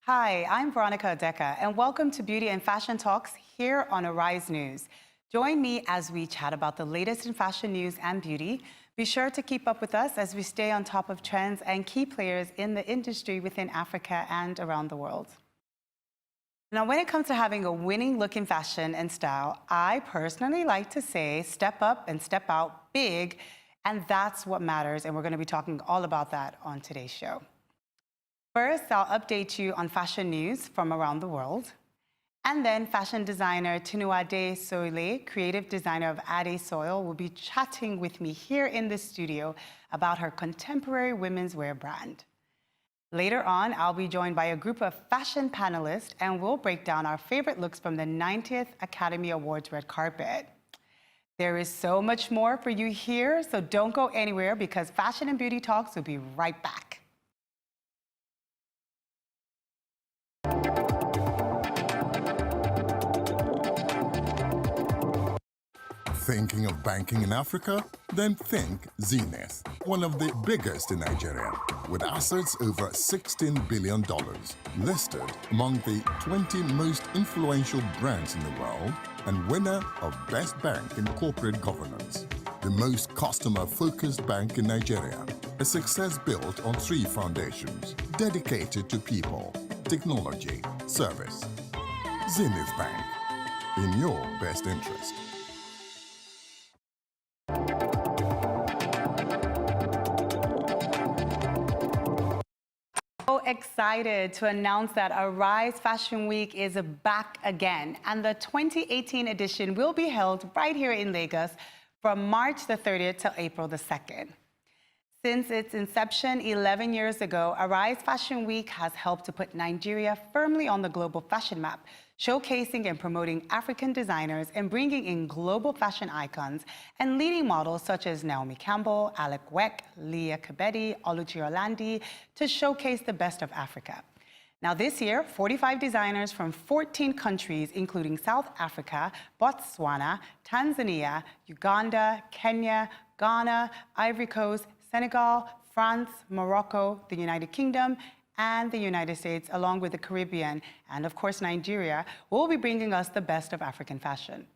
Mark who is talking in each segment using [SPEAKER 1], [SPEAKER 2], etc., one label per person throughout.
[SPEAKER 1] Hi, I'm Veronica Adeka, and welcome to Beauty and Fashion Talks here on Arise News. Join me as we chat about the latest in fashion news and beauty. Be sure to keep up with us as we stay on top of trends and key players in the industry within Africa and around the world. Now, when it comes to having a winning look in fashion and style, I personally like to say step up and step out big, and that's what matters, and we're going to be talking all about that on today's show. First, I'll update you on fashion news from around the world. And then fashion designer Tinuade of Adey Soile, creative designer of Adey Soile, will be chatting with me here in the studio about her contemporary women's wear brand. Later on, I'll be joined by a group of fashion panelists, and we'll break down our favorite looks from the 90th Academy Awards red carpet. There is so much more for you here, so don't go anywhere because Fashion and Beauty Talks will be right back.
[SPEAKER 2] Thinking of banking in Africa? Then think Zenith, one of the biggest in Nigeria, with assets over $16 billion, listed among the 20 most influential brands in the world, and winner of Best Bank in Corporate Governance. The most customer-focused bank in Nigeria, a success built on 3 foundations, dedicated to people, technology, service. Zenith Bank, in your best interest.
[SPEAKER 1] So excited to announce that Arise Fashion Week is back again, and the 2018 edition will be held right here in Lagos from March the 30th to April the 2nd. Since its inception 11 years ago, Arise Fashion Week has helped to put Nigeria firmly on the global fashion map, showcasing and promoting African designers and bringing in global fashion icons and leading models such as Naomi Campbell, Alec Weck, Leah Kebede, Oluchi Orlandi to showcase the best of Africa. Now this year, 45 designers from 14 countries, including South Africa, Botswana, Tanzania, Uganda, Kenya, Ghana, Ivory Coast, Senegal, France, Morocco, the United Kingdom, and the United States, along with the Caribbean, and of course Nigeria, will be bringing us the best of African fashion.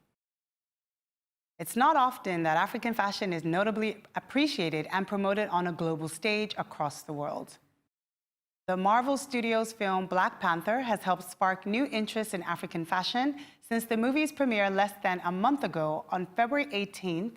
[SPEAKER 1] It's not often that African fashion is notably appreciated and promoted on a global stage across the world. The Marvel Studios film Black Panther has helped spark new interest in African fashion since the movie's premiere less than a month ago on February 18th.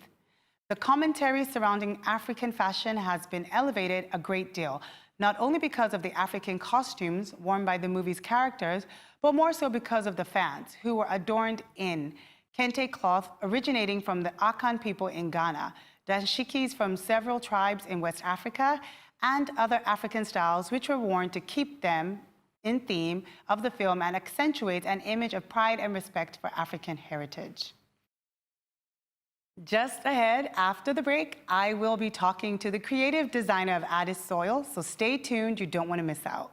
[SPEAKER 1] The commentary surrounding African fashion has been elevated a great deal, not only because of the African costumes worn by the movie's characters, but more so because of the fans, who were adorned in kente cloth originating from the Akan people in Ghana, dashikis from several tribes in West Africa, and other African styles which were worn to keep them in theme of the film and accentuate an image of pride and respect for African heritage. Just ahead, after the break, I will be talking to the creative designer of Adey Soile, so stay tuned, you don't want to miss out.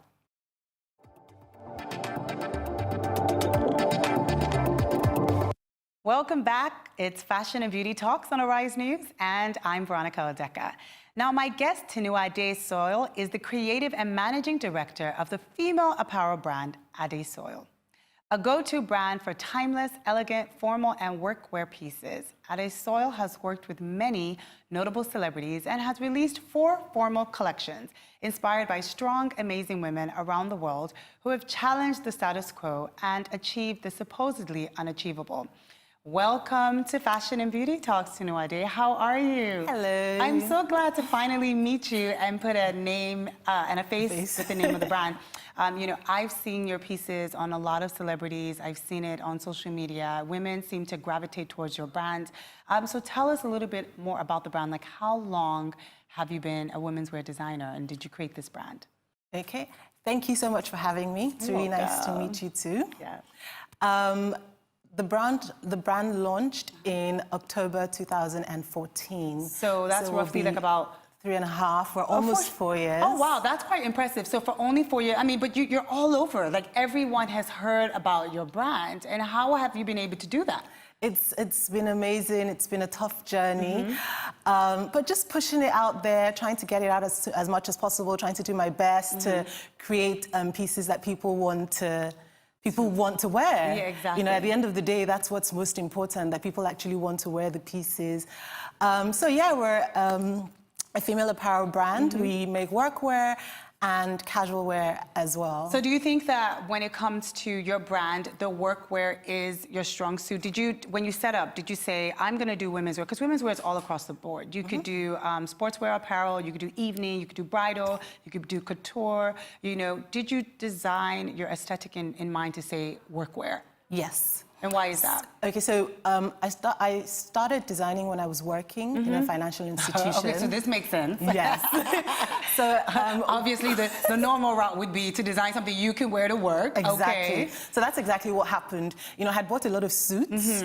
[SPEAKER 1] Welcome back. It's Fashion and Beauty Talks on Arise News, and I'm Veronica Adeka. Now, my guest, Tinuade of Adey Soile, is the creative and managing director of the female apparel brand Adey Soile, a go-to brand for timeless, elegant, formal, and workwear pieces. Adey Soile has worked with many notable celebrities and has released 4 formal collections inspired by strong, amazing women around the world who have challenged the status quo and achieved the supposedly unachievable. Welcome to Fashion and Beauty Talks, Tinuade. How are you?
[SPEAKER 3] Hello.
[SPEAKER 1] I'm so glad to finally meet you and put a name and a face with the name of the brand. You know, I've seen your pieces on a lot of celebrities. I've seen it on social media. Women seem to gravitate towards your brand. So tell us a little bit more about the brand. Like, how long have you been a women's wear designer, and did you create this brand?
[SPEAKER 3] Okay. Thank you so much for having me. It's really nice to meet you too.
[SPEAKER 1] Yeah.
[SPEAKER 3] The brand launched in October 2014.
[SPEAKER 1] So that's roughly like about
[SPEAKER 3] 3.5. We're almost 4 years.
[SPEAKER 1] Oh, wow, that's quite impressive. So for only 4 years, I mean, but you're all over. Like, everyone has heard about your brand. And how have you been able to do that?
[SPEAKER 3] It's been amazing. It's been a tough journey. But just pushing it out there, trying to get it out as much as possible, trying to do my best to create pieces that people want to wear.
[SPEAKER 1] Yeah, exactly.
[SPEAKER 3] You know, at the end of the day, that's what's most important, that people actually want to wear the pieces. So yeah, we're a female apparel brand. We make workwear and casual wear as well.
[SPEAKER 1] So do you think that when it comes to your brand, the workwear is your strong suit? When you set up, did you say, I'm going to do women's wear? Because women's wear is all across the board. You could do sportswear apparel, you could do evening, you could do bridal, you could do couture. You know, did you design your aesthetic in mind to say workwear?
[SPEAKER 3] Yes.
[SPEAKER 1] And why is that?
[SPEAKER 3] Okay, so I started designing when I was working in a financial institution.
[SPEAKER 1] Okay, so this makes sense.
[SPEAKER 3] Yes. So
[SPEAKER 1] obviously, the normal route would be to design something you can wear to work.
[SPEAKER 3] Exactly.
[SPEAKER 1] Okay.
[SPEAKER 3] So that's exactly what happened. You know, I had bought a lot of suits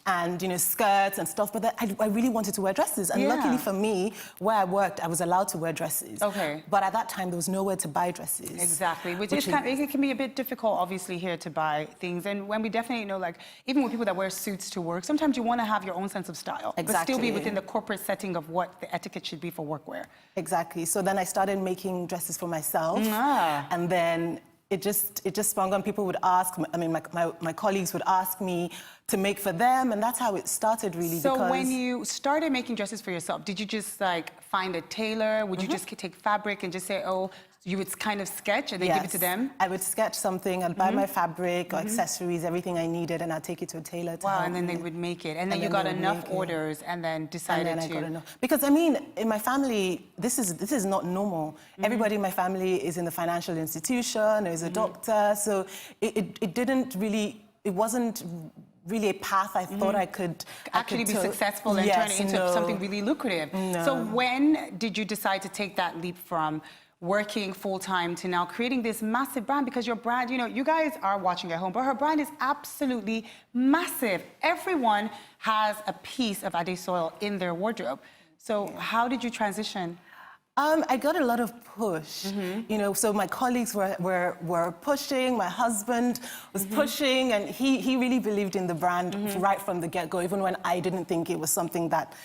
[SPEAKER 3] and, you know, skirts and stuff, but I really wanted to wear dresses. And luckily for me, where I worked, I was allowed to wear dresses.
[SPEAKER 1] Okay.
[SPEAKER 3] But at that time, there was nowhere to buy dresses.
[SPEAKER 1] Exactly, which is it can be a bit difficult, obviously, here to buy things. And when we definitely know, like, even with people that wear suits to work, sometimes you want to have your own sense of style, but still be within the corporate setting of what the etiquette should be for workwear.
[SPEAKER 3] Exactly. So then I started making dresses for myself, and then it just sprung on. People would ask. I mean, my colleagues would ask me to make for them, and that's how it started, really.
[SPEAKER 1] So when you started making dresses for yourself, did you just like find a tailor? Would you just take fabric and just say, oh? You would kind of sketch and then give it to them?
[SPEAKER 3] I would sketch something, I'd buy my fabric or accessories, everything I needed, and I'd take it to a tailor to help
[SPEAKER 1] and then
[SPEAKER 3] me.
[SPEAKER 1] they would make it. And then you got enough orders and then decided
[SPEAKER 3] and then I got enough. Because, I mean, in my family, this is not normal. Everybody in my family is in the financial institution, or is a doctor, so it wasn't really a path I thought I could
[SPEAKER 1] actually be successful and turn it into something really lucrative. So when did you decide to take that leap from working full-time to now creating this massive brand? Because your brand, you know, you guys are watching at home, but her brand is absolutely massive. Everyone has a piece of Adey Soile in their wardrobe. So how did you transition?
[SPEAKER 3] I got a lot of push, you know, so my colleagues were pushing, my husband was pushing, and he really believed in the brand right from the get-go, even when I didn't think it was something that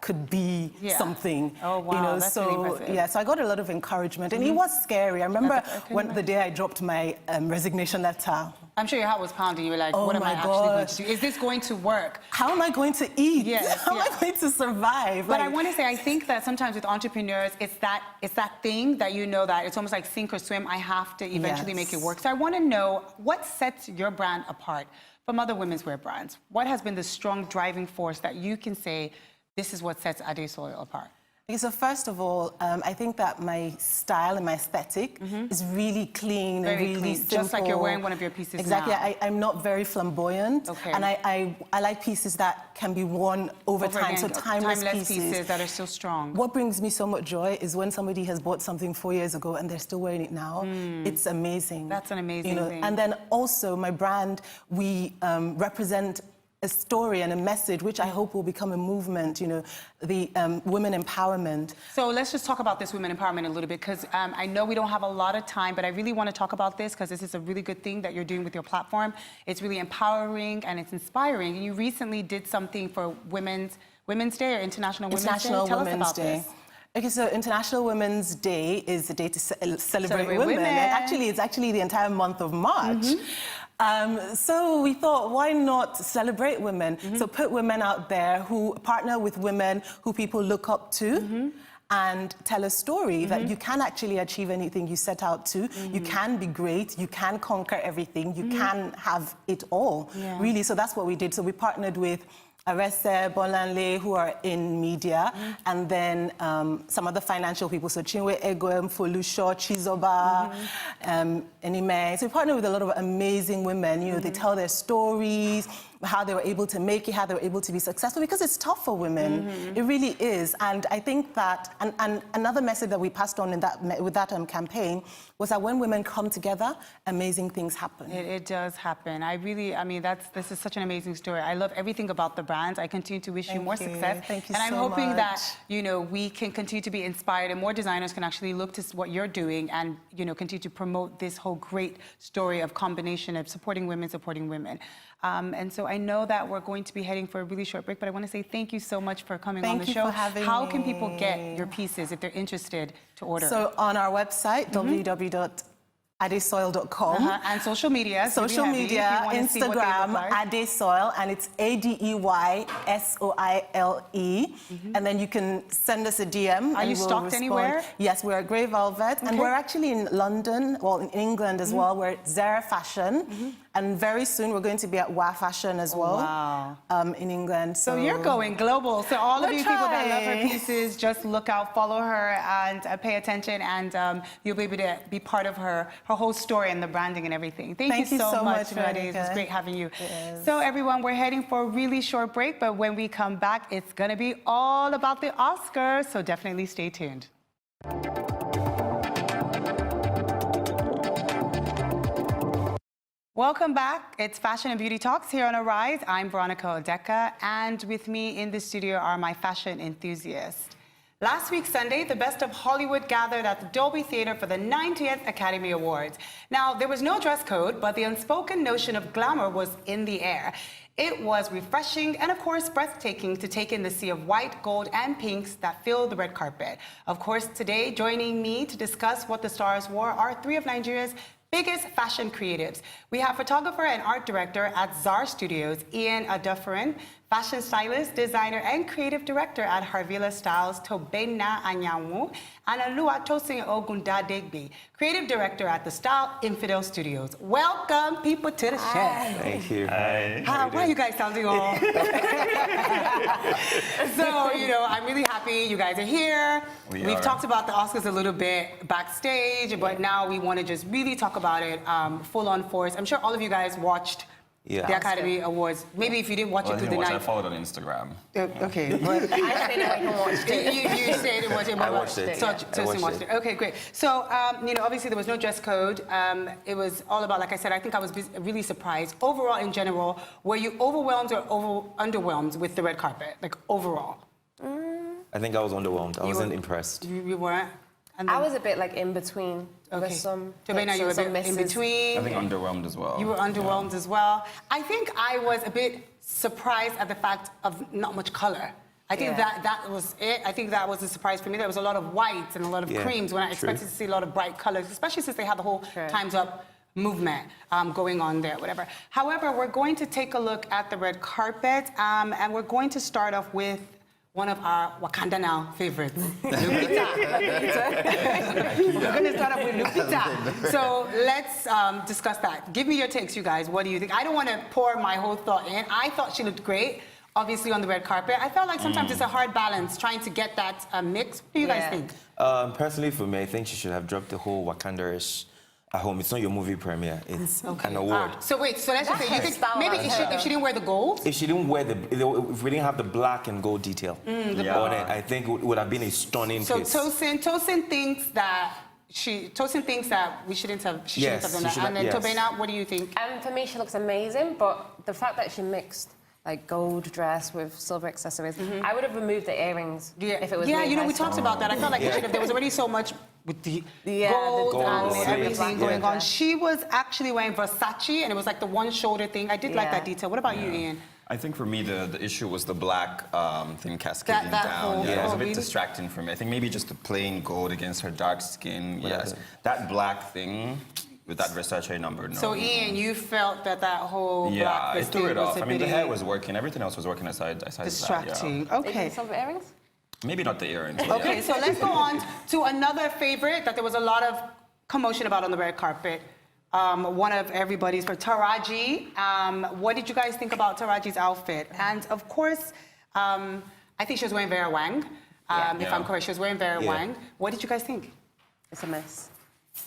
[SPEAKER 3] could be something.
[SPEAKER 1] Oh, wow,
[SPEAKER 3] you know,
[SPEAKER 1] that's
[SPEAKER 3] so,
[SPEAKER 1] really impressive.
[SPEAKER 3] yeah, so I got a lot of encouragement, and it was scary. I remember when the day I dropped my resignation letter.
[SPEAKER 1] I'm sure your heart was pounding. You were like, what am I actually going to do? Is this going to work?
[SPEAKER 3] How am I going to eat?
[SPEAKER 1] Yes,
[SPEAKER 3] How am I going to survive?
[SPEAKER 1] But I want to say, I think that sometimes with entrepreneurs, it's that thing that you know that it's almost like sink or swim. I have to eventually make it work. So I want to know what sets your brand apart from other women's wear brands. What has been the strong driving force that you can say, this is what sets Adey Soile apart?
[SPEAKER 3] Okay, so first of all, I think that my style and my aesthetic is really clean and really simple.
[SPEAKER 1] Just like you're wearing one of your pieces
[SPEAKER 3] Exactly.
[SPEAKER 1] now.
[SPEAKER 3] I'm not very flamboyant.
[SPEAKER 1] Okay.
[SPEAKER 3] And I like pieces that can be worn over time,
[SPEAKER 1] again,
[SPEAKER 3] so timeless
[SPEAKER 1] pieces that are still strong.
[SPEAKER 3] What brings me so much joy is when somebody has bought something 4 years ago and they're still wearing it now. It's amazing.
[SPEAKER 1] That's an amazing thing.
[SPEAKER 3] And then also my brand, we represent a story and a message, which I hope will become a movement, you know, the women empowerment.
[SPEAKER 1] So let's just talk about this women empowerment a little bit, because I know we don't have a lot of time, but I really want to talk about this because this is a really good thing that you're doing with your platform. It's really empowering and it's inspiring. And you recently did something for Women's Day or International Women's Day. Tell us about this.
[SPEAKER 3] Okay, so International Women's Day is a day to celebrate women. And it's actually the entire month of March. So we thought, why not celebrate women? So put women out there who partner with women who people look up to and tell a story that you can actually achieve anything you set out to. You can be great, you can conquer everything, you can have it all, really. So that's what we did. So we partnered with Arese, Bolanle, who are in media, and then some other financial people, so Chinwe Egwem, Folusho, Chizoba, Enime. So we partner with a lot of amazing women, you know, they tell their stories, how they were able to make it, how they were able to be successful, because it's tough for women. It really is. And I think that, and another message that we passed on in with that campaign was that when women come together, amazing things happen.
[SPEAKER 1] It does happen. I mean, this is such an amazing story. I love everything about the brands. I continue to wish you more success.
[SPEAKER 3] Thank you
[SPEAKER 1] and I'm
[SPEAKER 3] so
[SPEAKER 1] hoping
[SPEAKER 3] much.
[SPEAKER 1] that, we can continue to be inspired and more designers can actually look to what you're doing and, continue to promote this whole great story of combination of supporting women. And so I know that we're going to be heading for a really short break, but I want to say thank you so much for coming on the show.
[SPEAKER 3] Thank you for having
[SPEAKER 1] How
[SPEAKER 3] me.
[SPEAKER 1] can people get your pieces if they're interested to order?
[SPEAKER 3] So on our website, www.adeysoile.com.
[SPEAKER 1] And social media.
[SPEAKER 3] Social media, Instagram, Adey Soile, and it's ADEYSOILE. And then you can send us a DM.
[SPEAKER 1] Are you stocked anywhere?
[SPEAKER 3] Yes, we're at Grey Velvet, and we're actually in London, well, in England as well. We're at Zara Fashion, and very soon we're going to be at WA Fashion as well.
[SPEAKER 1] Wow.
[SPEAKER 3] In England.
[SPEAKER 1] So you're going global. So all of you people that love her
[SPEAKER 3] trying.
[SPEAKER 1] pieces, just look out, follow her, and pay attention, and you'll be able to be part of her whole story and the branding and everything. Thank you so much, Tinuade. It was great having you.
[SPEAKER 3] Yes.
[SPEAKER 1] So everyone, we're heading for a really short break, but when we come back, it's going to be all about the Oscars, so definitely stay tuned. Welcome back. It's Fashion and Beauty Talks here on Arise. I'm Veronica Odeka, and with me in the studio are my fashion enthusiasts. Last week, Sunday, the best of Hollywood gathered at the Dolby Theatre for the 90th Academy Awards. Now, there was no dress code, but the unspoken notion of glamour was in the air. It was refreshing and, of course, breathtaking to take in the sea of white, gold, and pinks that filled the red carpet. Of course, today, joining me to discuss what the stars wore are three of Nigeria's biggest fashion creatives. We have photographer and art director at Zar Studios, Ian Adufferin, fashion stylist, designer, and creative director at Harvella Styles, Tobena Anyanwu, and Alua Tosin Ogundadegbe, creative director at the Style Infidel Studios. Welcome, people, to the show.
[SPEAKER 4] Thank you.
[SPEAKER 1] Hi. Why are you guys sounding all... So, I'm really happy you guys are here. We've talked about the Oscars a little bit backstage, but now we want to just really talk about it full on force. I'm sure all of you guys watched the Academy Awards. Maybe if you didn't watch it through the night.
[SPEAKER 4] I followed on Instagram.
[SPEAKER 1] Okay. But
[SPEAKER 5] I stayed awake and watched it.
[SPEAKER 1] You stayed and watched it.
[SPEAKER 4] I watched it.
[SPEAKER 1] Tosin watched it. Okay, great. So, obviously there was no dress code. It was all about, like I said, I think I was really surprised. Overall, in general, were you overwhelmed or underwhelmed with the red carpet? Like, overall?
[SPEAKER 4] I think I was underwhelmed. I wasn't impressed.
[SPEAKER 1] You weren't? And
[SPEAKER 5] I was a bit like in between.
[SPEAKER 1] Okay.
[SPEAKER 5] With some
[SPEAKER 1] Tobena, you were a bit in between.
[SPEAKER 4] I think underwhelmed as well.
[SPEAKER 1] You were underwhelmed as well. I think I was a bit surprised at the fact of not much color. I think that was it. I think that was a surprise for me. There was a lot of whites and a lot of creams when I expected to see a lot of bright colors, especially since they had the whole Time's Up movement going on there, whatever. However, we're going to take a look at the red carpet, and we're going to start off with one of our Wakanda Now favorites, Lupita. We're going to start off with Lupita. So let's discuss that. Give me your takes, you guys. What do you think? I don't want to pour my whole thought in. I thought she looked great, obviously, on the red carpet. I felt like sometimes it's a hard balance trying to get that mix. What do you guys think?
[SPEAKER 4] Personally, for me, I think she should have dropped the whole Wakanda-ish at home. It's not your movie premiere. It's an award.
[SPEAKER 1] So wait, so let's just say, you think maybe if she didn't wear the gold?
[SPEAKER 4] If she didn't wear if we didn't have the black and gold detail on it, I think it would have been a stunning piece.
[SPEAKER 1] So Tosin thinks that she shouldn't have done that. And then Tobena, what do you think?
[SPEAKER 5] For me, she looks amazing, but the fact that she mixed like gold dress with silver accessories, I would have removed the earrings if it was
[SPEAKER 1] we talked about that. I felt like there was already so much with the gold and everything going on. She was actually wearing Versace, and it was like the one shoulder thing. I did like that detail. What about you, Ian?
[SPEAKER 4] I think for me, the issue was the black thing cascading down. It was a bit distracting for me. I think maybe just the plain gold against her dark skin. Yes, that black thing with that Versace number. No.
[SPEAKER 1] So Ian, you felt that whole black
[SPEAKER 4] I threw it off. I mean, the hair was working. Everything else was working aside
[SPEAKER 1] distracting.
[SPEAKER 4] That,
[SPEAKER 1] Okay.
[SPEAKER 5] Silver earrings?
[SPEAKER 4] Maybe not the earrings.
[SPEAKER 1] Okay, so let's go on to another favorite that there was a lot of commotion about on the red carpet. One of everybody's for Taraji. What did you guys think about Taraji's outfit? And of course, I think she was wearing Vera Wang. If I'm correct, she was wearing Vera Wang. What did you guys think?
[SPEAKER 5] It's a mess.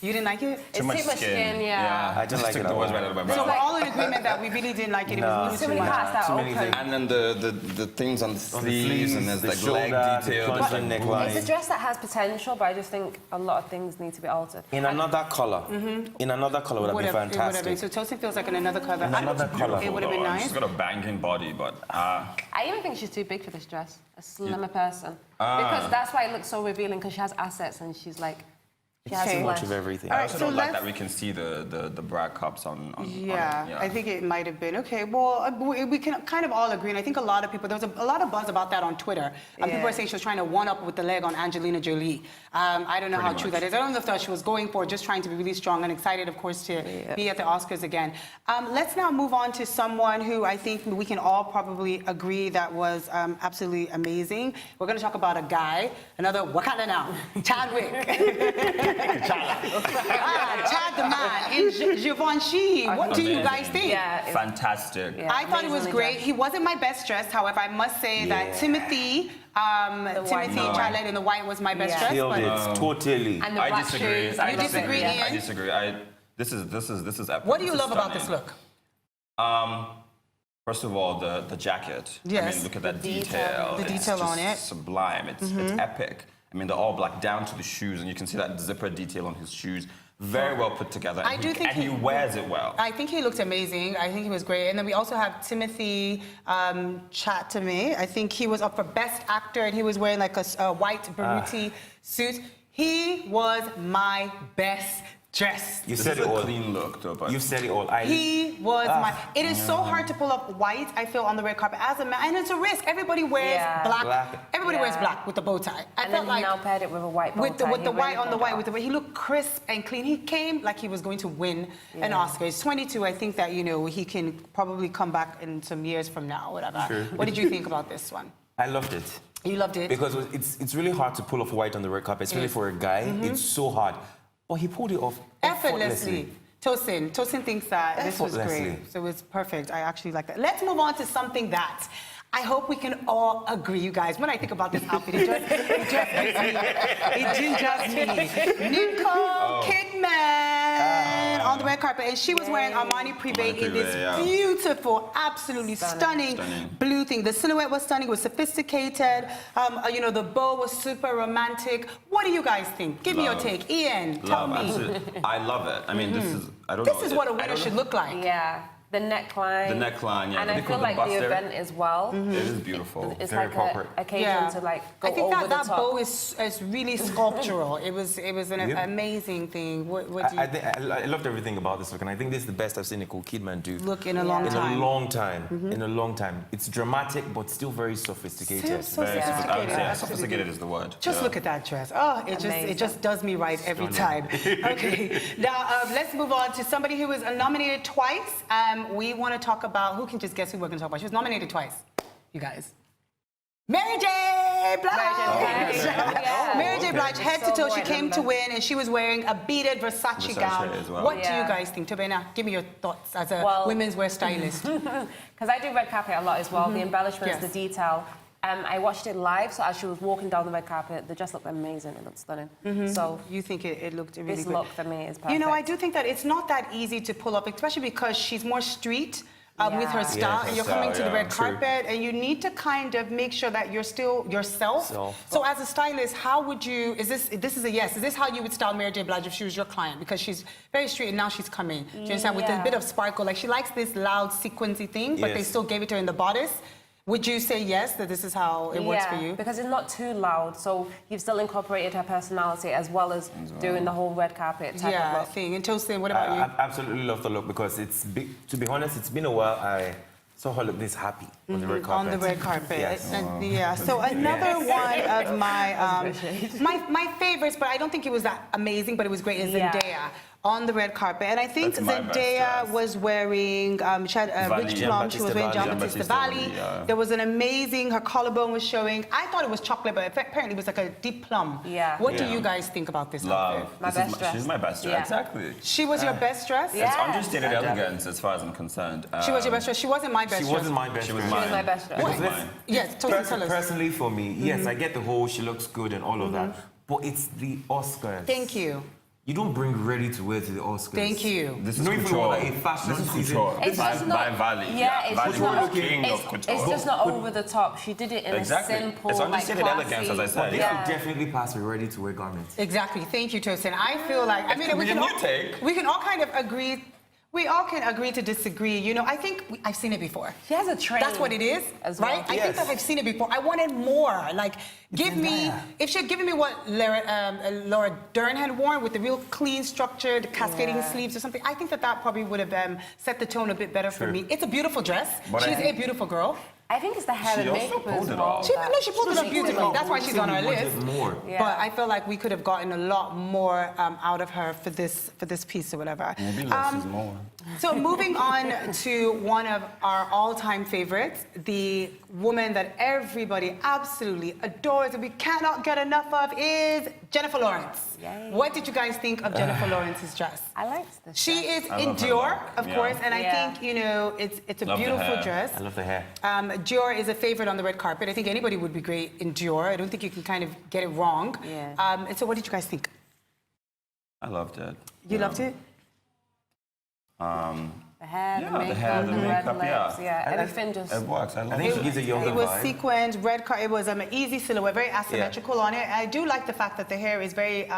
[SPEAKER 1] You didn't like it?
[SPEAKER 5] It's too much skin, yeah.
[SPEAKER 6] I just like
[SPEAKER 4] took
[SPEAKER 6] it
[SPEAKER 4] the
[SPEAKER 6] a
[SPEAKER 4] words
[SPEAKER 6] lot.
[SPEAKER 4] right out of my
[SPEAKER 1] So
[SPEAKER 4] mouth.
[SPEAKER 1] we're all in agreement that we really didn't like it. It was
[SPEAKER 5] Too many parts that
[SPEAKER 6] Too
[SPEAKER 5] are
[SPEAKER 6] many
[SPEAKER 5] open.
[SPEAKER 6] things.
[SPEAKER 4] And then the things on the sleeves, and there's
[SPEAKER 6] the
[SPEAKER 4] like leg
[SPEAKER 6] shoulder,
[SPEAKER 4] detail.
[SPEAKER 6] the
[SPEAKER 4] there's
[SPEAKER 6] front
[SPEAKER 4] like
[SPEAKER 6] neckline.
[SPEAKER 5] It's a dress that has potential, but I just think a lot of things need to be altered.
[SPEAKER 6] In another color. In another color would have been
[SPEAKER 1] It would have been.
[SPEAKER 6] fantastic.
[SPEAKER 1] So Tosin feels like in another color.
[SPEAKER 6] In another color.
[SPEAKER 1] It would have been nice.
[SPEAKER 4] She's got a banging body, but
[SPEAKER 5] I even think she's too big for this dress. A slimmer person. Because that's why it looks so revealing, because she has assets and she's like... She has
[SPEAKER 1] Okay.
[SPEAKER 6] Too much
[SPEAKER 5] flesh.
[SPEAKER 6] of everything.
[SPEAKER 1] All
[SPEAKER 4] I
[SPEAKER 1] right,
[SPEAKER 4] also
[SPEAKER 1] so
[SPEAKER 4] don't like
[SPEAKER 1] let's-
[SPEAKER 4] that we can see the bra cups on
[SPEAKER 1] Yeah,
[SPEAKER 4] it.
[SPEAKER 1] I think it might have been. Okay, well, we can kind of all agree, and I think a lot of people, there was a lot of buzz about that on Twitter. People were saying she was trying to one-up with the leg on Angelina Jolie. I don't know how true that is. I don't know if she was going for just trying to be really strong and excited, of course, to be at the Oscars again. Let's now move on to someone who I think we can all probably agree that was absolutely amazing. We're going to talk about a guy, another Wakanda now, Chadwick. Chad the man in Givenchy. What do you guys think?
[SPEAKER 5] Yeah, it's-
[SPEAKER 4] Fantastic.
[SPEAKER 5] Yeah.
[SPEAKER 1] I thought it was
[SPEAKER 5] Amazingly
[SPEAKER 1] great.
[SPEAKER 5] dressed.
[SPEAKER 1] He wasn't my best dressed. However, I must say that Timothy Chalamet in the white was my best
[SPEAKER 5] Yeah.
[SPEAKER 1] dressed.
[SPEAKER 6] Killed
[SPEAKER 1] But
[SPEAKER 6] it, totally.
[SPEAKER 5] And the
[SPEAKER 4] I
[SPEAKER 5] black
[SPEAKER 4] disagree.
[SPEAKER 5] shoes.
[SPEAKER 4] I
[SPEAKER 1] You disagree,
[SPEAKER 4] I
[SPEAKER 1] Ian?
[SPEAKER 4] disagree. This is epic.
[SPEAKER 1] what do you
[SPEAKER 4] This is
[SPEAKER 1] love about this
[SPEAKER 4] stunning.
[SPEAKER 1] look?
[SPEAKER 4] First of all, the jacket. I
[SPEAKER 1] Yes.
[SPEAKER 4] mean, look at that
[SPEAKER 5] detail.
[SPEAKER 4] detail.
[SPEAKER 1] The
[SPEAKER 4] It's
[SPEAKER 1] detail
[SPEAKER 4] just
[SPEAKER 1] on it.
[SPEAKER 4] Sublime. It's epic. I mean, they're all black down to the shoes, and you can see that zipper detail on his shoes. Very well put together.
[SPEAKER 1] I
[SPEAKER 4] and
[SPEAKER 1] do
[SPEAKER 4] he,
[SPEAKER 1] think
[SPEAKER 4] and he wears it well.
[SPEAKER 1] I think he looked amazing. I think he was great. And then we also have Timothy Chalamet. I think he was up for Best Actor, and he was wearing like a white Baruti suit. He was my best dressed.
[SPEAKER 6] You
[SPEAKER 4] This
[SPEAKER 6] said
[SPEAKER 4] is
[SPEAKER 6] it
[SPEAKER 4] a
[SPEAKER 6] all.
[SPEAKER 4] clean look, though. But
[SPEAKER 6] You said it all.
[SPEAKER 1] He was my. It is so hard to pull up white, I feel, on the red carpet as a man, and it's a risk. Everybody wears
[SPEAKER 5] Yeah.
[SPEAKER 1] black.
[SPEAKER 6] Black.
[SPEAKER 1] Everybody wears
[SPEAKER 5] Yeah.
[SPEAKER 1] black with the bow tie. I
[SPEAKER 5] And
[SPEAKER 1] felt
[SPEAKER 5] then he
[SPEAKER 1] like
[SPEAKER 5] now paired it with a white bow
[SPEAKER 1] with the
[SPEAKER 5] tie. He
[SPEAKER 1] white
[SPEAKER 5] really
[SPEAKER 1] on the
[SPEAKER 5] pulled
[SPEAKER 1] white
[SPEAKER 5] it
[SPEAKER 1] with the he looked crisp and clean. He came like he was going to win an Oscar. He's 22. I think that he can probably come back in some years from now, whatever.
[SPEAKER 6] Sure.
[SPEAKER 1] What did you think about this one?
[SPEAKER 6] I loved it.
[SPEAKER 1] You loved it.
[SPEAKER 6] Because it's really hard to pull off white on the red carpet, especially for a guy. It's so hard. But he pulled it off
[SPEAKER 1] Effortlessly. Tosin thinks that this was
[SPEAKER 6] Effortlessly.
[SPEAKER 1] great. So it was perfect. I actually like that. Let's move on to something that I hope we can all agree, you guys. When I think about this outfit, it just gives me, it gingers me. Nicole Kidman on the red carpet, and she was wearing Armani Privé in this
[SPEAKER 4] Privé, yeah.
[SPEAKER 1] beautiful, absolutely stunning blue thing. The silhouette was stunning, it was sophisticated. The bow was super romantic. What do you guys think? Give me your
[SPEAKER 4] Love.
[SPEAKER 1] take. Ian, tell
[SPEAKER 4] love,
[SPEAKER 1] me.
[SPEAKER 4] absolutely. I love it. I mean, this is. I don't know.
[SPEAKER 1] This is what a winner should look like.
[SPEAKER 5] Yeah. The neckline.
[SPEAKER 4] The neckline, yeah.
[SPEAKER 5] And
[SPEAKER 4] They
[SPEAKER 5] I
[SPEAKER 4] call
[SPEAKER 5] feel
[SPEAKER 4] the
[SPEAKER 5] like
[SPEAKER 4] bust
[SPEAKER 5] the
[SPEAKER 4] there.
[SPEAKER 5] event as well.
[SPEAKER 4] It is beautiful.
[SPEAKER 5] It's
[SPEAKER 6] Very
[SPEAKER 5] like
[SPEAKER 6] proper.
[SPEAKER 5] an occasion to like go
[SPEAKER 1] I think
[SPEAKER 5] over
[SPEAKER 1] that
[SPEAKER 5] the top.
[SPEAKER 1] bow is really sculptural. It was an amazing thing. What do you
[SPEAKER 6] I loved everything about this look, and I think this is the best I've seen Nicole Kidman do.
[SPEAKER 1] look in a long
[SPEAKER 6] in
[SPEAKER 1] time?
[SPEAKER 6] a long time. In a long time. It's dramatic, but still very sophisticated.
[SPEAKER 1] So
[SPEAKER 4] Very sophisticated. I would say
[SPEAKER 1] absolutely.
[SPEAKER 4] sophisticated is the word.
[SPEAKER 1] Just
[SPEAKER 4] Yeah.
[SPEAKER 1] look at that dress. Oh, it
[SPEAKER 5] Amazing.
[SPEAKER 1] just does me right every time. Okay, now let's move on to somebody who was nominated twice. We want to talk about who can just guess who we're going to talk about. She was nominated twice, you guys. Mary J. Blige.
[SPEAKER 5] Yeah.
[SPEAKER 1] Mary J. Blige, head to
[SPEAKER 5] So
[SPEAKER 1] toe, she
[SPEAKER 5] white,
[SPEAKER 1] came to
[SPEAKER 5] remember?
[SPEAKER 1] win, and she was wearing a beaded Versace gown.
[SPEAKER 4] as well.
[SPEAKER 1] What do you
[SPEAKER 5] Yeah.
[SPEAKER 1] guys think? Tobena, give me your thoughts as a
[SPEAKER 5] Well-
[SPEAKER 1] women's wear stylist.
[SPEAKER 5] Because I do red carpet a lot as well. The embellishments,
[SPEAKER 1] Yes.
[SPEAKER 5] the detail. I watched it live, so as she was walking down the red carpet, the dress looked amazing. It looked stunning. So
[SPEAKER 1] You think it looked really
[SPEAKER 5] this
[SPEAKER 1] good?
[SPEAKER 5] look for me is perfect.
[SPEAKER 1] You know, I do think that it's not that easy to pull up, especially because she's more street with her
[SPEAKER 5] Yeah.
[SPEAKER 1] style,
[SPEAKER 6] Yeah,
[SPEAKER 1] and you're
[SPEAKER 4] style,
[SPEAKER 1] coming to the
[SPEAKER 4] yeah,
[SPEAKER 1] red
[SPEAKER 6] true.
[SPEAKER 1] carpet, and you need to kind of make sure that you're still yourself. So as a stylist, how would you, this is a yes, is this how you would style Mary J. Blige if she was your client? Because she's very street, and now she's coming. Do you understand? With a
[SPEAKER 5] Yeah.
[SPEAKER 1] bit of sparkle. Like, she likes this loud, sequency thing, but they
[SPEAKER 6] Yes.
[SPEAKER 1] still gave it to her in the bodice. Would you say yes, that this is how it works for you?
[SPEAKER 5] because it's not too loud, so you've still incorporated her personality as well as doing the whole red carpet type of
[SPEAKER 1] Yeah,
[SPEAKER 5] look.
[SPEAKER 1] thing. And Tosin, what about you?
[SPEAKER 6] I absolutely love the look because to be honest, it's been a while I saw her look this happy on the red carpet.
[SPEAKER 1] On the red carpet.
[SPEAKER 6] Yes.
[SPEAKER 1] Yeah. So another one of my favorites, but I don't think it was that amazing, but it was great, is
[SPEAKER 5] Yeah.
[SPEAKER 1] Zendaya on the red carpet. And I think
[SPEAKER 4] That's my best
[SPEAKER 1] Zendaya
[SPEAKER 4] dress.
[SPEAKER 1] was wearing, she had a
[SPEAKER 4] Valli,
[SPEAKER 1] rich
[SPEAKER 4] Gian
[SPEAKER 1] plum, she was wearing
[SPEAKER 6] Battista
[SPEAKER 1] John
[SPEAKER 6] Valli.
[SPEAKER 1] Battista
[SPEAKER 4] Gian
[SPEAKER 1] Valli.
[SPEAKER 4] Battista Valli, yeah.
[SPEAKER 1] There was an amazing, her collarbone was showing. I thought it was chocolate, but apparently it was like a deep plum.
[SPEAKER 5] Yeah.
[SPEAKER 1] What do
[SPEAKER 6] Yeah.
[SPEAKER 1] you guys think about this
[SPEAKER 4] Love.
[SPEAKER 1] outfit?
[SPEAKER 5] My
[SPEAKER 4] This is
[SPEAKER 5] best dress.
[SPEAKER 4] She's my best dress.
[SPEAKER 5] Yeah.
[SPEAKER 4] Exactly.
[SPEAKER 1] She was your best dress?
[SPEAKER 5] Yeah.
[SPEAKER 4] It's
[SPEAKER 5] Yes.
[SPEAKER 4] understated elegance as far as I'm concerned.
[SPEAKER 1] She was your best dress? She wasn't my best
[SPEAKER 6] She
[SPEAKER 1] dress.
[SPEAKER 6] wasn't my best
[SPEAKER 4] She was
[SPEAKER 6] friend.
[SPEAKER 5] She was my best dress.
[SPEAKER 4] It was
[SPEAKER 6] What?
[SPEAKER 4] mine.
[SPEAKER 1] Yes, Tosin, tell us.
[SPEAKER 6] Personally, for me, yes, I get the whole she looks good and all of that, but it's the Oscars.
[SPEAKER 1] Thank you.
[SPEAKER 6] You don't bring ready to wear to the Oscars.
[SPEAKER 1] Thank you.
[SPEAKER 4] This
[SPEAKER 6] You
[SPEAKER 4] is
[SPEAKER 6] don't even
[SPEAKER 4] couture.
[SPEAKER 6] want a fashion
[SPEAKER 4] This is
[SPEAKER 6] season.
[SPEAKER 4] couture.
[SPEAKER 5] It's just not.
[SPEAKER 4] By Valley.
[SPEAKER 5] Yeah, it's
[SPEAKER 4] Valley
[SPEAKER 5] just
[SPEAKER 4] was
[SPEAKER 5] not.
[SPEAKER 4] the king of couture.
[SPEAKER 5] It's just not over the top. She did it in
[SPEAKER 4] Exactly.
[SPEAKER 5] a simple,
[SPEAKER 4] It's understated
[SPEAKER 5] like,
[SPEAKER 4] elegance, as I
[SPEAKER 5] classy-
[SPEAKER 4] said.
[SPEAKER 6] They
[SPEAKER 4] Yeah.
[SPEAKER 6] could definitely pass with ready-to-wear garments.
[SPEAKER 1] Exactly. Thank you, Tosin. I feel like, I mean,
[SPEAKER 4] could
[SPEAKER 1] we
[SPEAKER 4] be a
[SPEAKER 1] can,
[SPEAKER 4] new take.
[SPEAKER 1] we can all kind of agree. We all can agree to disagree. You know, I think I've seen it before.
[SPEAKER 5] She has a train.
[SPEAKER 1] That's what it is,
[SPEAKER 5] as well.
[SPEAKER 1] right? I think that I've seen it before. I wanted more. Like, give me, if she had given me what Laura Dern had worn with the real clean, structured, cascading sleeves or something, I think that that probably would have set the tone a bit better for me. It's a beautiful dress.
[SPEAKER 4] But
[SPEAKER 1] She's a beautiful girl.
[SPEAKER 5] I think it's the hair
[SPEAKER 4] She
[SPEAKER 5] and
[SPEAKER 4] also
[SPEAKER 5] makeup
[SPEAKER 4] pulled
[SPEAKER 5] as
[SPEAKER 4] it
[SPEAKER 5] well.
[SPEAKER 4] off.
[SPEAKER 1] She pulled it up
[SPEAKER 5] makes
[SPEAKER 1] beautifully.
[SPEAKER 5] look
[SPEAKER 1] That's why she's on our
[SPEAKER 6] We wanted
[SPEAKER 1] list.
[SPEAKER 6] more.
[SPEAKER 5] Yeah.
[SPEAKER 1] But I feel like we could have gotten a lot more out of her for this piece or whatever.
[SPEAKER 4] Maybe less is more.
[SPEAKER 1] So moving on to one of our all-time favorites, the woman that everybody absolutely adores and we cannot get enough of is Jennifer Lawrence.
[SPEAKER 5] Yay.
[SPEAKER 1] What did you guys think of Jennifer Lawrence's dress?
[SPEAKER 5] I liked this.
[SPEAKER 1] She is
[SPEAKER 4] I
[SPEAKER 1] in
[SPEAKER 4] love her
[SPEAKER 1] Dior,
[SPEAKER 4] look.
[SPEAKER 1] of
[SPEAKER 4] Yeah.
[SPEAKER 1] course, and I
[SPEAKER 5] Yeah.
[SPEAKER 1] think, you know, it's a
[SPEAKER 4] Love the
[SPEAKER 1] beautiful
[SPEAKER 4] hair.
[SPEAKER 1] dress.
[SPEAKER 6] I love the hair.
[SPEAKER 1] Dior is a favorite on the red carpet. I think anybody would be great in Dior. I don't think you can kind of get it wrong.
[SPEAKER 5] Yeah.
[SPEAKER 1] And so what did you guys think?
[SPEAKER 4] I loved it.
[SPEAKER 1] You loved it?
[SPEAKER 5] The hair,
[SPEAKER 4] Yeah,
[SPEAKER 5] the makeup,
[SPEAKER 4] the hair, the
[SPEAKER 5] red
[SPEAKER 4] makeup,
[SPEAKER 5] lips,
[SPEAKER 4] yeah.
[SPEAKER 5] everything just...
[SPEAKER 4] It works. I love
[SPEAKER 6] I think
[SPEAKER 4] it.
[SPEAKER 6] she gives a younger
[SPEAKER 1] It was
[SPEAKER 6] vibe.
[SPEAKER 1] sequined, red car. It was an easy silhouette, very asymmetrical on it. I do like the fact that the hair is very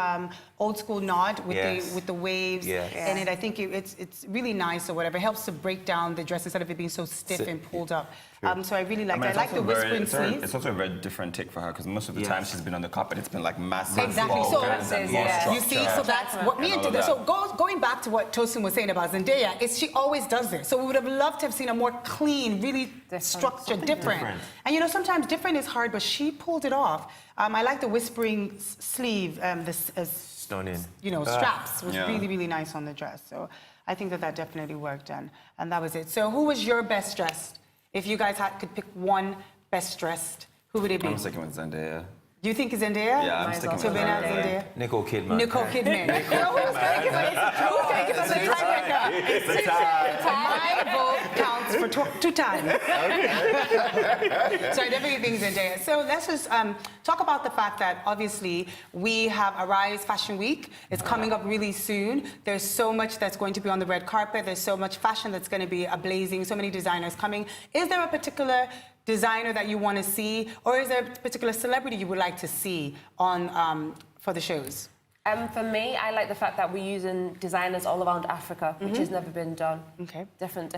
[SPEAKER 1] old school nod with
[SPEAKER 6] Yes.
[SPEAKER 1] the waves
[SPEAKER 6] Yes.
[SPEAKER 1] in it. I think it's really nice or whatever. It helps to break down the dress instead of it being so stiff and pulled up. So I really liked it. I
[SPEAKER 4] it's
[SPEAKER 1] like the
[SPEAKER 4] also very-
[SPEAKER 1] whispering sleeves.
[SPEAKER 4] It's also a very different take for her because most of the
[SPEAKER 6] Yes.
[SPEAKER 4] time she's been on the carpet, it's been like massive.
[SPEAKER 1] Exactly.
[SPEAKER 4] bulk
[SPEAKER 1] So
[SPEAKER 4] and more
[SPEAKER 5] yeah.
[SPEAKER 1] you see,
[SPEAKER 4] structure.
[SPEAKER 1] so that's what me
[SPEAKER 4] And
[SPEAKER 1] and
[SPEAKER 4] all of
[SPEAKER 1] so
[SPEAKER 4] that.
[SPEAKER 1] going back to what Tosin was saying about Zendaya, is she always does this. So we would have loved to have seen a more clean, really structured, different. And you know, sometimes different is hard, but she pulled it off. I like the whispering sleeve,
[SPEAKER 6] Stunning.
[SPEAKER 1] you know, straps was
[SPEAKER 4] Yeah.
[SPEAKER 1] really, really nice on the dress. So I think that that definitely worked, and that was it. So who was your best dressed? If you guys could pick one best dressed, who would it be?
[SPEAKER 4] I'm sticking with Zendaya.
[SPEAKER 1] Do you think it's Zendaya?
[SPEAKER 4] Yeah, I'm
[SPEAKER 5] Mine's
[SPEAKER 4] sticking
[SPEAKER 5] also
[SPEAKER 4] with
[SPEAKER 1] Savannah,
[SPEAKER 4] Zendaya.
[SPEAKER 1] Zendaya?
[SPEAKER 6] Nicole Kidman.
[SPEAKER 1] Nicole Kidman. You know, who's going to give us a tiebreaker?
[SPEAKER 6] It's a tie.
[SPEAKER 1] My vote counts for two times. So I definitely think Zendaya. So let's just talk about the fact that obviously we have Arise Fashion Week. It's coming up really soon. There's so much that's going to be on the red carpet. There's so much fashion that's going to be ablazing. So many designers coming. Is there a particular designer that you want to see, or is there a particular celebrity you would like to see on for the shows?
[SPEAKER 5] For me, I like the fact that we're using designers all around Africa, which has never been done.
[SPEAKER 1] Okay.
[SPEAKER 5] Different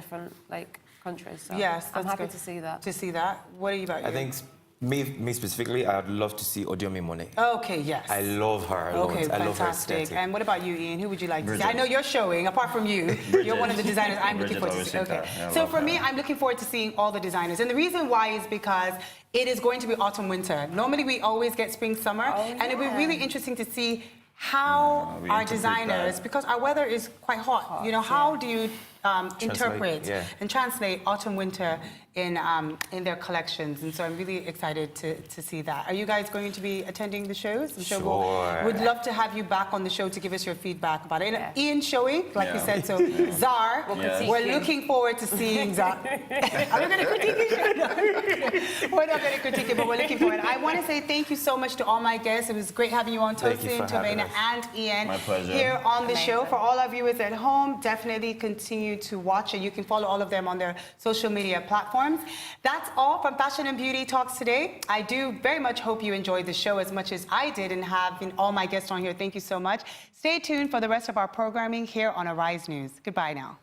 [SPEAKER 5] like countries. So
[SPEAKER 1] Yes,
[SPEAKER 5] I'm
[SPEAKER 1] that's
[SPEAKER 5] happy
[SPEAKER 1] good.
[SPEAKER 5] to see that.
[SPEAKER 1] To see that. What are you about?
[SPEAKER 6] I think me specifically, I'd love to see Odiomi Monet.
[SPEAKER 1] Okay, yes.
[SPEAKER 6] I love her.
[SPEAKER 1] Okay,
[SPEAKER 6] I love her
[SPEAKER 1] fantastic.
[SPEAKER 6] aesthetic.
[SPEAKER 1] And what about you, Ian? Who would you like to see?
[SPEAKER 4] Bridget.
[SPEAKER 1] I know you're showing, apart from you, you're one of the designers I'm looking
[SPEAKER 4] Bridget
[SPEAKER 1] forward to
[SPEAKER 4] always
[SPEAKER 1] see.
[SPEAKER 4] think
[SPEAKER 1] Okay.
[SPEAKER 4] that. Yeah, I
[SPEAKER 1] So
[SPEAKER 4] love
[SPEAKER 1] for
[SPEAKER 4] her.
[SPEAKER 1] me, I'm looking forward to seeing all the designers. And the reason why is because it is going to be autumn, winter. Normally, we always get spring, summer. And it'll be really interesting to see how
[SPEAKER 4] we
[SPEAKER 1] our
[SPEAKER 4] interpret
[SPEAKER 1] designers,
[SPEAKER 4] that.
[SPEAKER 1] because our weather is quite hot, you know, how do you interpret
[SPEAKER 6] yeah.
[SPEAKER 1] and translate autumn, winter in their collections? And so I'm really excited to see that. Are you guys going to be attending the shows? I'm
[SPEAKER 6] Sure.
[SPEAKER 1] We'd love to have you back on the show to give us your feedback about it.
[SPEAKER 5] Yeah.
[SPEAKER 1] Ian showing, like you
[SPEAKER 4] Yeah.
[SPEAKER 1] said, so Zar,
[SPEAKER 5] critique
[SPEAKER 1] we're
[SPEAKER 5] him.
[SPEAKER 1] looking forward to seeing Zar. Are we going to critique him? We're not going to critique him, but we're looking forward. I want to say thank you so much to all my guests. It was great having you on,
[SPEAKER 6] Thank you
[SPEAKER 1] Tosin,
[SPEAKER 6] for having
[SPEAKER 1] Tavena,
[SPEAKER 6] us.
[SPEAKER 1] and Ian
[SPEAKER 4] My pleasure.
[SPEAKER 1] here on the show.
[SPEAKER 5] Amazing.
[SPEAKER 1] For all our viewers at home, definitely continue to watch it. You can follow all of them on their social media platforms. That's all from Fashion and Beauty Talks today. I do very much hope you enjoyed the show as much as I did, and having all my guests on here. Thank you so much. Stay tuned for the rest of our programming here on Arise News. Goodbye now.